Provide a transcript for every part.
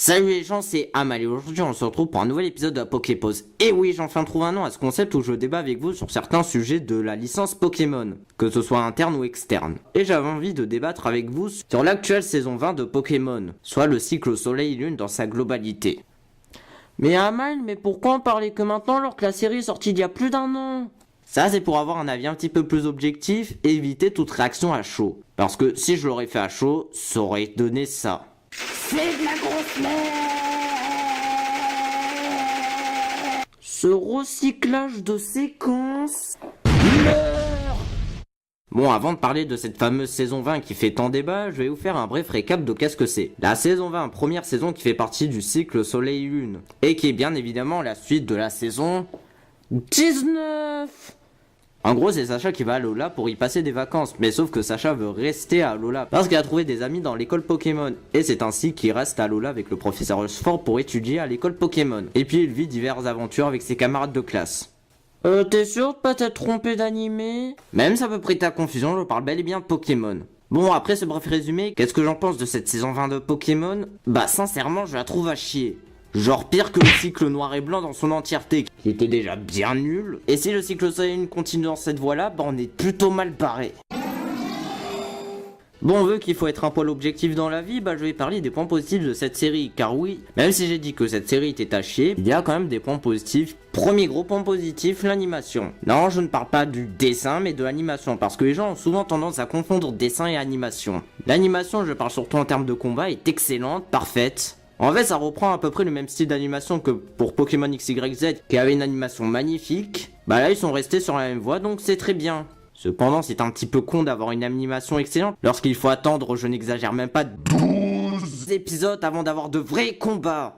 Salut les gens, c'est Amal et aujourd'hui on se retrouve pour un nouvel épisode de la Poképause. Et oui, j'ai enfin trouvé un nom à ce concept où je débat avec vous sur certains sujets de la licence Pokémon, que ce soit interne ou externe. Et j'avais envie de débattre avec vous sur l'actuelle saison 20 de Pokémon, soit le cycle Soleil-Lune dans sa globalité. Mais Amal, mais pourquoi en parler que maintenant alors que la série est sortie il y a plus d'un an? Ça c'est pour avoir un avis un petit peu plus objectif et éviter toute réaction à chaud. Parce que si je l'aurais fait à chaud, ça aurait donné ça. C'est de la grosse merde. Ce recyclage de séquences meurt. Bon, avant de parler de cette fameuse saison 20 qui fait tant débat, je vais vous faire un bref récap de qu'est-ce que c'est. La saison 20, première saison qui fait partie du cycle Soleil-Lune, et qui est bien évidemment la suite de la saison 19. En gros, c'est Sacha qui va à Alola pour y passer des vacances, mais sauf que Sacha veut rester à Alola parce qu'il a trouvé des amis dans l'école Pokémon, et c'est ainsi qu'il reste à Alola avec le professeur Rochefort pour étudier à l'école Pokémon. Et puis il vit diverses aventures avec ses camarades de classe. T'es sûr de pas t'être trompé d'animé? Même ça peut prêter à confusion, je parle bel et bien de Pokémon. Bon, après ce bref résumé, qu'est-ce que j'en pense de cette saison 20 de Pokémon? Bah sincèrement, je la trouve à chier. Genre pire que le cycle noir et blanc dans son entièreté, qui était déjà bien nul. Et si le cycle Soleil continue dans cette voie-là, bah on est plutôt mal barré. Bon, vu qu'il faut être un poil objectif dans la vie, bah je vais parler des points positifs de cette série, car oui, même si j'ai dit que cette série était à chier, il y a quand même des points positifs. Premier gros point positif, l'animation. Non, je ne parle pas du dessin, mais de l'animation, parce que les gens ont souvent tendance à confondre dessin et animation. L'animation, je parle surtout en termes de combat, est excellente, parfaite. En fait, ça reprend à peu près le même style d'animation que pour Pokémon XYZ, qui avait une animation magnifique. Bah là, ils sont restés sur la même voie, donc c'est très bien. Cependant, c'est un petit peu con d'avoir une animation excellente lorsqu'il faut attendre, je n'exagère même pas, 12 épisodes avant d'avoir de vrais combats.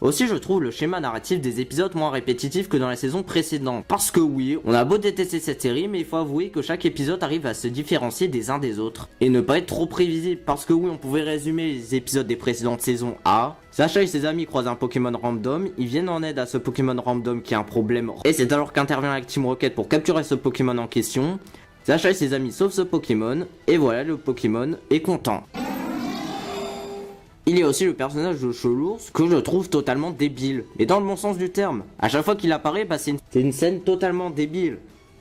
Aussi, je trouve le schéma narratif des épisodes moins répétitif que dans la saison précédente. Parce que oui, on a beau détester cette série, mais il faut avouer que chaque épisode arrive à se différencier des uns des autres. Et ne pas être trop prévisible, parce que oui, on pouvait résumer les épisodes des précédentes saisons à... Sacha et ses amis croisent un Pokémon random, ils viennent en aide à ce Pokémon random qui a un problème. Et c'est alors qu'intervient la Team Rocket pour capturer ce Pokémon en question. Sacha et ses amis sauvent ce Pokémon, et voilà, le Pokémon est content. Il y a aussi le personnage de Chelours que je trouve totalement débile, mais dans le bon sens du terme. À chaque fois qu'il apparaît, bah c'est une scène totalement débile.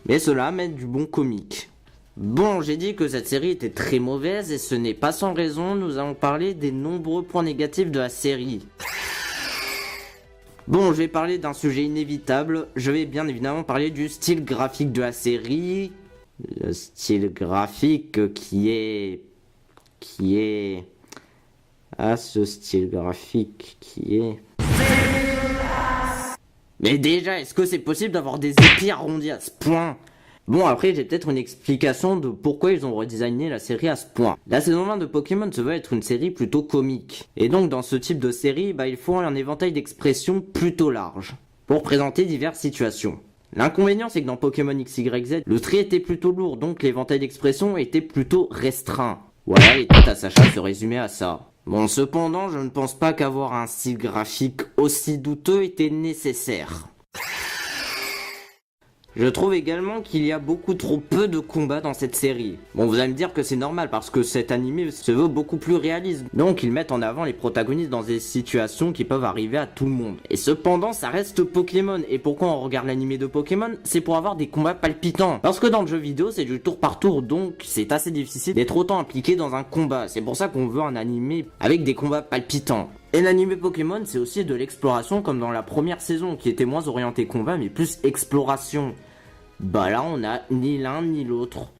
Mais cela amène du bon comique. Bon, j'ai dit que cette série était très mauvaise et ce n'est pas sans raison, nous allons parler des nombreux points négatifs de la série. Bon, je vais parler d'un sujet inévitable, je vais bien évidemment parler du style graphique de la série. Le style graphique qui est... ce style graphique qui est... Mais déjà, est-ce que c'est possible d'avoir des épis arrondis à ce point? Bon, après, j'ai peut-être une explication de pourquoi ils ont redesigné la série à ce point. La saison 20 de Pokémon se veut être une série plutôt comique. Et donc, dans ce type de série, bah, il faut un éventail d'expressions plutôt large pour présenter diverses situations. L'inconvénient, c'est que dans Pokémon XYZ, le trait était plutôt lourd, donc l'éventail d'expressions était plutôt restreint. Voilà, et tout à Sacha se résumait à ça. Bon, cependant, je ne pense pas qu'avoir un style graphique aussi douteux était nécessaire. Je trouve également qu'il y a beaucoup trop peu de combats dans cette série. Bon, vous allez me dire que c'est normal parce que cet animé se veut beaucoup plus réaliste. Donc ils mettent en avant les protagonistes dans des situations qui peuvent arriver à tout le monde. Et cependant, ça reste Pokémon. Et pourquoi on regarde l'animé de Pokémon? C'est pour avoir des combats palpitants. Parce que dans le jeu vidéo, c'est du tour par tour, donc c'est assez difficile d'être autant impliqué dans un combat. C'est pour ça qu'on veut un animé avec des combats palpitants. Et l'animé Pokémon, c'est aussi de l'exploration comme dans la première saison, qui était moins orienté combat, mais plus exploration. Bah là, on a ni l'un ni l'autre.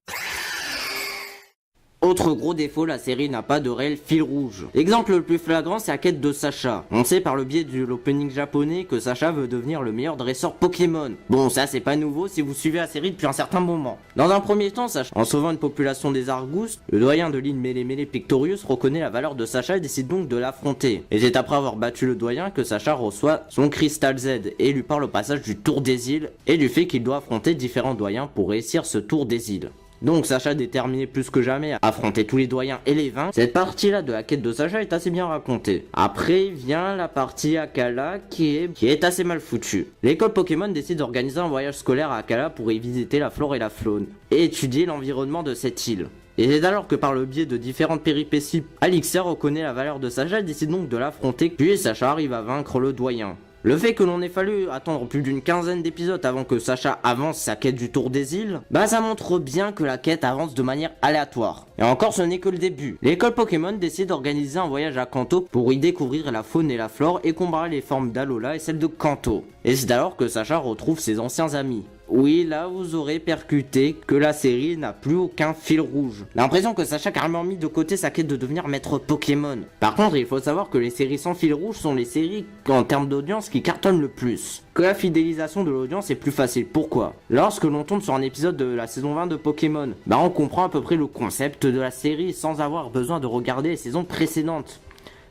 Autre gros défaut, la série n'a pas de réel fil rouge. L'exemple le plus flagrant, c'est la quête de Sacha. On sait par le biais de l'opening japonais que Sacha veut devenir le meilleur dresseur Pokémon. Bon, ça c'est pas nouveau si vous suivez la série depuis un certain moment. Dans un premier temps, Sacha, en sauvant une population des Argus, le doyen de l'île Mêlé Pictorius reconnaît la valeur de Sacha et décide donc de l'affronter. Et c'est après avoir battu le doyen que Sacha reçoit son Crystal Z et lui parle au passage du Tour des îles et du fait qu'il doit affronter différents doyens pour réussir ce Tour des îles. Donc Sacha déterminé plus que jamais à affronter tous les doyens et les vaincre. Cette partie-là de la quête de Sacha est assez bien racontée. Après vient la partie Akala qui est assez mal foutue. L'école Pokémon décide d'organiser un voyage scolaire à Akala pour y visiter la flore et la faune et étudier l'environnement de cette île. Et c'est alors que par le biais de différentes péripéties, Alixia reconnaît la valeur de Sacha et décide donc de l'affronter, puis Sacha arrive à vaincre le doyen. Le fait que l'on ait fallu attendre plus d'une quinzaine d'épisodes avant que Sacha avance sa quête du tour des îles, bah ça montre bien que la quête avance de manière aléatoire. Et encore ce n'est que le début. L'école Pokémon décide d'organiser un voyage à Kanto pour y découvrir la faune et la flore et comparer les formes d'Alola et celles de Kanto. Et c'est alors que Sacha retrouve ses anciens amis. Oui, là vous aurez percuté que la série n'a plus aucun fil rouge. L'impression que Sacha a carrément mis de côté sa quête de devenir maître Pokémon. Par contre, il faut savoir que les séries sans fil rouge sont les séries en termes d'audience qui cartonnent le plus. Que la fidélisation de l'audience est plus facile. Pourquoi? Lorsque l'on tombe sur un épisode de la saison 20 de Pokémon, bah on comprend à peu près le concept de la série sans avoir besoin de regarder les saisons précédentes.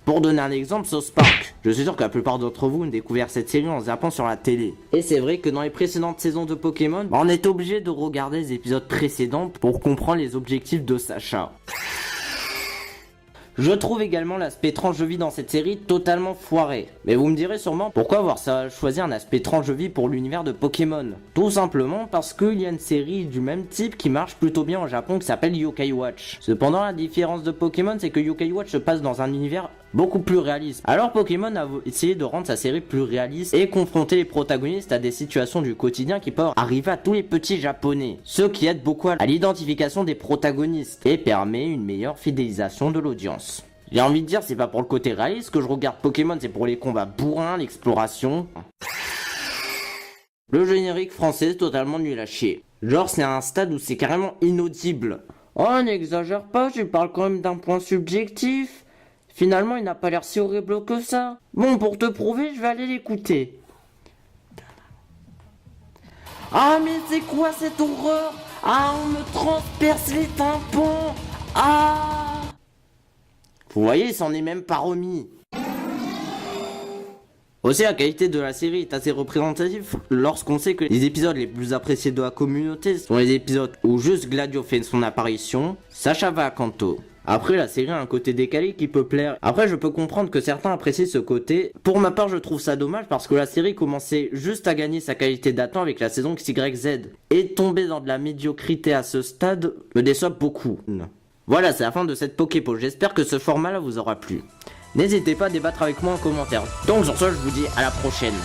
Pour donner un exemple, South Park. Je suis sûr que la plupart d'entre vous ont découvert cette série en zappant sur la télé. Et c'est vrai que dans les précédentes saisons de Pokémon, on est obligé de regarder les épisodes précédents pour comprendre les objectifs de Sacha. Je trouve également l'aspect tranche de vie dans cette série totalement foiré. Mais vous me direz sûrement pourquoi avoir choisi un aspect tranche de vie pour l'univers de Pokémon. Tout simplement parce qu'il y a une série du même type qui marche plutôt bien au Japon qui s'appelle Yokai Watch. Cependant la différence de Pokémon c'est que Yokai Watch se passe dans un univers beaucoup plus réaliste. Alors Pokémon a essayé de rendre sa série plus réaliste et confronter les protagonistes à des situations du quotidien qui peuvent arriver à tous les petits japonais. Ce qui aide beaucoup à l'identification des protagonistes et permet une meilleure fidélisation de l'audience. J'ai envie de dire, c'est pas pour le côté réaliste que je regarde Pokémon, c'est pour les combats bourrins, l'exploration. Le générique français est totalement nul à chier. Genre c'est à un stade où c'est carrément inaudible. Oh n'exagère pas, je parle quand même d'un point subjectif. Finalement il n'a pas l'air si horrible que ça. Bon pour te prouver je vais aller l'écouter. Ah mais c'est quoi cette horreur? Ah on me transperce les tympans. Ah. Vous voyez, il s'en est même pas remis. Aussi, la qualité de la série est assez représentative lorsqu'on sait que les épisodes les plus appréciés de la communauté sont les épisodes où juste Gladio fait son apparition, Sacha va à Kanto. Après, la série a un côté décalé qui peut plaire. Après, je peux comprendre que certains apprécient ce côté. Pour ma part, je trouve ça dommage parce que la série commençait juste à gagner sa qualité d'attente avec la saison XYZ. Et tomber dans de la médiocrité à ce stade me déçoit beaucoup. Voilà, c'est la fin de cette Poképause. J'espère que ce format-là vous aura plu. N'hésitez pas à débattre avec moi en commentaire. Donc sur ce, je vous dis à la prochaine.